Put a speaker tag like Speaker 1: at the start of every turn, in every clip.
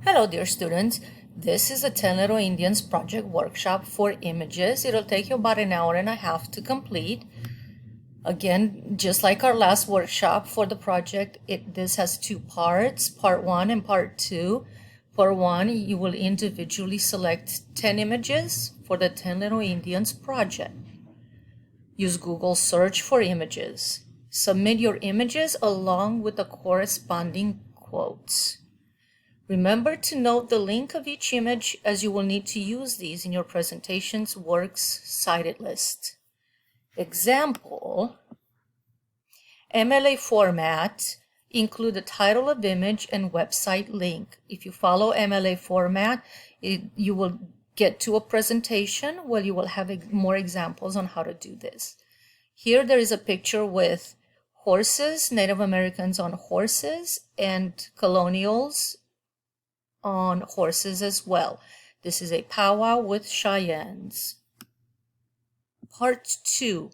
Speaker 1: Hello dear students, this is a 10 Little Indians project workshop for images. It'll take you about an hour and a half to complete. Again, just like our last workshop for the project, this has two parts, part 1 and part 2. Part 1, you will individually select 10 images for the 10 Little Indians project. Use Google search for images. Submit your images along with the corresponding quotes. Remember to note the link of each image, as you will need to use these in your presentation's works cited list. Example, MLA format, include the title of image and website link. If you follow MLA format, you will get to a presentation where you will have more examples on how to do this. Here there is a picture with horses, Native Americans on horses, and colonials on horses as well. This is a powwow with Cheyennes. Part 2,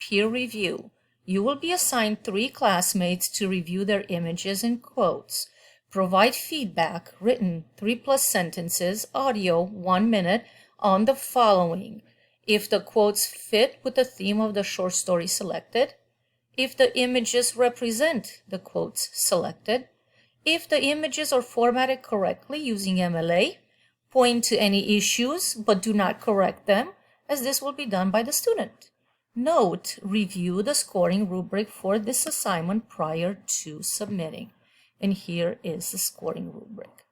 Speaker 1: peer review. You will be assigned 3 classmates to review their images and quotes. Provide feedback, written 3+ sentences, audio 1 minute, on the following. If the quotes fit with the theme of the short story selected, if the images represent the quotes selected, if the images are formatted correctly using MLA, point to any issues but do not correct them, as this will be done by the student. Note, review the scoring rubric for this assignment prior to submitting. And here is the scoring rubric.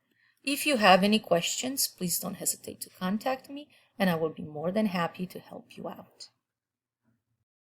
Speaker 1: If you have any questions, please don't hesitate to contact me, and I will be more than happy to help you out.